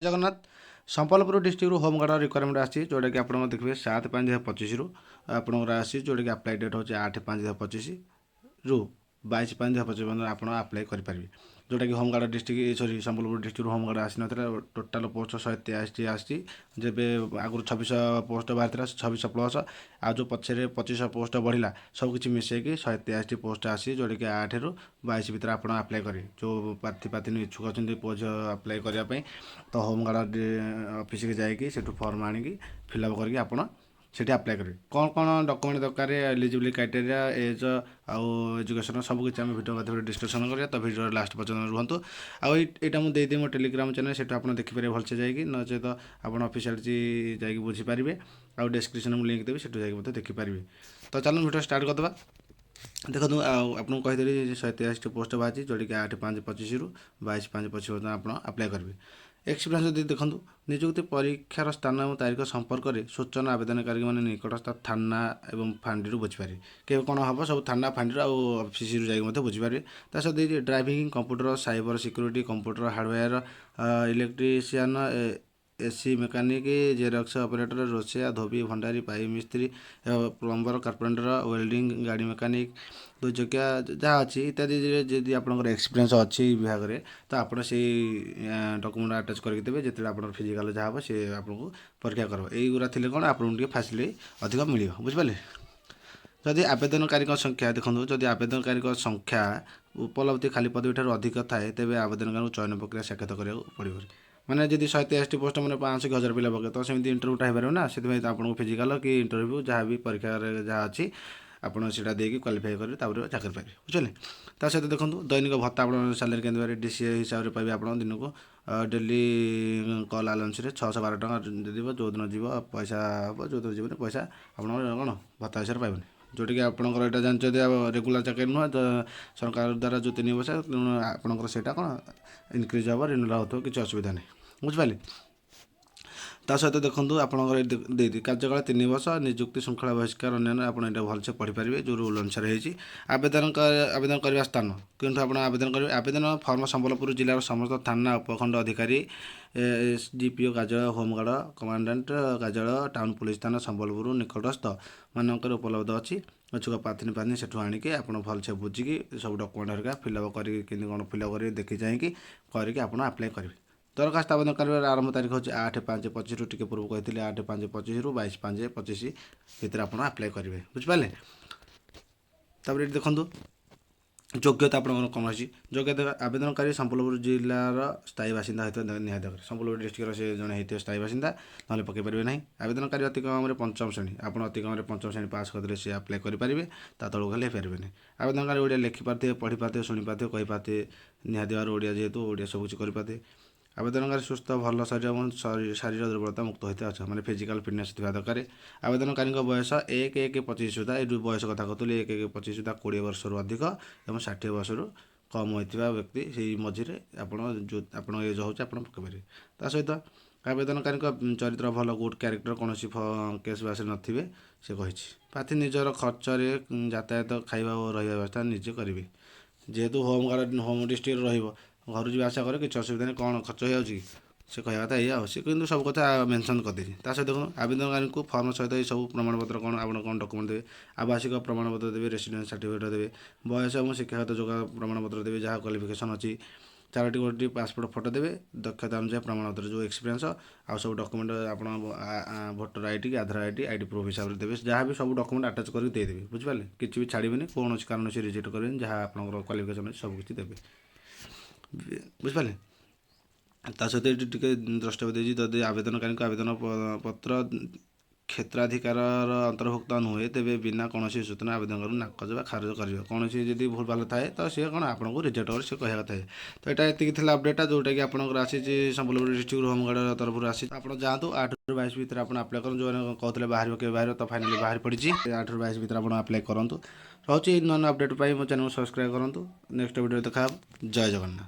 Jagannath Sambalpur district home guard requirement आसी जोटा कि आप देखिए 7/5/25 रु आपंकर आसी जोटा कि अप्लाई डेट हो 8/5/25 रु 22/5/25 पर्यटन आप आप्लाय करेंगे जोटा कि home guard district sorry Sambalpur district home guard आसी ना टोटाल पोस्ट 183 आसी जब आगुरी 2600 पोस्ट बाहर 2600 प्लस आ जो पछे 2500 पोस्ट बढ़ला सबकि मिसेक 183 पोस्ट आसी जोटा कि 8 रु 22 भितर आप आप्लाय करेंगे जो प्रार्थी प्रार्थी इच्छुक अच्छा पुओ झी आप्लाय करने तो होमगार्ड ऑफिस के जाकि फॉर्म आणिकी फिलअप करके आप सेठी आप्लाय करेंगे कौन कौन डॉक्यूमेंट दरकार एलिजिबिलिटी क्राइटेरिया एज आउ एजुकेशन सब किसी आम भिडियो माध्यम डिस्कसन करिया तो भिडियो लास्ट पर्यटन रुहतु आईटा मुझे मो टेलीग्राम चैनल से आप देखिपारे भलसे जाकि नचे तो आप ऑफिशियल जाकि बुझीपारे आउ डिस्क्रिप्शन में लिंक देवी से जाकि देखिपारे तो चलो भिडियो स्टार्ट करदे देखो आपको कहीदेली 183 पोस्ट बाहर जोटा कि 8/5/25 रु 22/5/25 पर्यटन आप आप्लाय करेंगे एक्सपीरियंस यदि देखो निजुक्ति परीक्षार स्थान और तारीख संपर्क में सूचना आवेदनकारी मैंने निकटस्थ थाना और फांडी बुझीपारे के कौन हम सब थाना फांडी ऑफिस जाकि बुझीपारे ता सहित driving computer cyber security computer hardware electrician AC mechanic Xerox operator रोसिया धोबी भंडारी पाइप मिस्त्री प्लम्बर कारपेंटर वेल्डिंग गाड़ी मेकानिक दो चकिया जहाँ अच्छी इत्यादि जदि आपंकर एक्सपीरियंस अच्छी विभाग में तो आप डॉक्यूमेंट अटैच करके देवे जिते आप फिजिकल जहाँ हम सी आपको परीक्षा कर युरा थे कौन आपको फैसिलिटी अधिक मिल बुझिपारे जदि आवेदनकारी संख्या देखो जदि आवेदनकारी संख्या उपलब्धि खाली पदवी ठार अधिक थाए तेज आवेदनकारी चयन प्रक्रिया साक्षात करा पड़ो मैंने जब 183 पोस्ट मैंने 500 कि 1000 पिला पके तो सेमती इंटरव्यूटा हो पारे ना से आपको फिजिकाल कि इंटरव्यू जहाँ भी परीक्षा जहाँ अच्छी आपड़ से देखिए क्वालिफाई करेंगे चाकरी पाए बुझे ता सहित देखो दैनिक भत्ता आप सालेरी के डीसीए हिसाब से पाइबे आप दिन को डेली कल आलाउंस 612 टଙ୍କା जो दिन जीव पैसा हम जो दिन जीवन पैसा आप कौन भत्ता हिसाब से पाइबे जोटा कि आपंकर यहाँ जानते रेगुलर चाकरी नुह तो सरकार द्वारा जो 3 वर्ष तेणु आपंकर से कौन इनक्रिज हम रिन्यूल हो किसी असुविधा नहीं बुझिपारे ता सहित देखो आपंकर कार्यकाल 3 वर्ष निजुक्ति श्रृंखला बहिष्कार अन्य आप भलसे पढ़ीपारे जो रूल अनुसार होती आवेदन करने स्थान क्योंकि आप आवेदन करेंगे आवेदन फर्म संबलपुर जिलार समस्त थाना उपखंड अधिकारी एसडीपीओ कार्यालय होमगार्ड कमांडेंट कार्यालय टाउन पुलिस थाना संबलपुर निकटस्थ मानक उपलब्ध अच्छी इच्छुक प्रार्थी से आणिकी आप भलसे बुझिकी सब डॉक्यूमेंट हरिका फिलअप करके कौन फिलअप कर देखी चाहिए करके आप आप्लाय करेंगे दरखास्त आवेदन कर आरंभ तारीख हूँ 8/5/25 रु टी पूर्व कहते 8/5/25 रु 22/5/25 भितर आप आप्लाय करेंगे बुझिपारे तापर देखो योग्यता आप कौन अच्छी योग्यता आवेदनकारी संबलपुर जिलार स्थायी बासिंदा होता निहत संबलपुर डिस्ट्रिक्टर से जड़े होते स्थायी बासिंदा ना पकई पारे ना आवेदनकारी अति कम पंचम श्रेणी आप अति कम पंचम श्रेणी पास करते से आप्लाय करेंगे ता तलू खाली पारे ना आवेदनकारी ओडिया लिखिपारे पढ़ी पारे शुणी पारे कही पारे निहत भाव ओडिया जेहेतु ओडिया सब कुछ करें आवेदनकारी सुस्थ भल शरीर शारीरिक दुर्बलता मुक्त होते अच्छा मैंने फिजिकाल फिटनेस थी दरकार आवेदनकारी बयस 1/1/25 सुधा ये बयस कथा कहती 1/1/25 सुधा 20 वर्ष अधिक और 60 वर्ष कम होता व्यक्ति से मझे आप एज हो पकईपारे ता सहित आवेदनकारी चरित्र भल गुड क्यारेक्टर कौन केस बास नथिबे से कही प्रार्थी निजर खर्च यातायात खाଇବା और रहा व्यवस्था निजे करेंगे जेहेतु होम डिस्ट्रिक्ट रही घर जी आशा करे कि असुविधा नहीं कौन खर्च हो से कहवा कथा या सी कि सब कथा मेनसन करदे सहित आवेदनकारी को फर्म सहित ये सब प्रमाणपत्र कौन आप कौन डॉक्यूमेंट देवे आवासिक प्रमाणपत्र देवे रेसिडेंस सर्टिफिकेट देवे बयस और शिक्षागत योग्यता प्रमाणपत्र देवे जहाँ क्वालिफिकेशन अच्छी 4टी गोटी पासपोर्ट फोटो देवे दक्षता अनुसार प्रमाणपत्र जो एक्सपीरियंस आ सब डॉक्यूमेंट आप भोटर आईडी की आधार आईडी प्रूफ हिसाब से देवे जहाँ भी सब डॉक्यूमेंट अटैच करके देदेवे बुझिपारे किसी भी छाड़बे कौन कारण से रिजेक्ट करेंगे जहाँ आप क्वालिफिकेशन सबकि देवे बुझिपारे ता सहित टी द्रष्टव्य देजी जदि आवेदनकारी आवेदन पत्र क्षेत्राधिकार अंतर्भुक्त नुहे तेज बिना कौन सूचना आवेदन नाकच खारज कर कौन जब भूल भाल थाए तो सी कौन आपको रिजेक्ट कर सी कह था तो यहाँ ये अपडेटा जोटा कि आपंकर आसी संबलपुर डिस्ट्रिक्ट होमगार्ड तरफ आसी आप जातु 8 ରୁ 22 भितर आप आप्लाय कर जो कहते बाहर के बाहर तो फाइनाली बाहर पड़ी 8 ରୁ 22 भितर आप आप्लाय करूँ रोचे नुआ अपडेट मो चैनल सब्सक्राइब करूँ नेक्स्ट वीडियो देखा जय जगन्नाथ।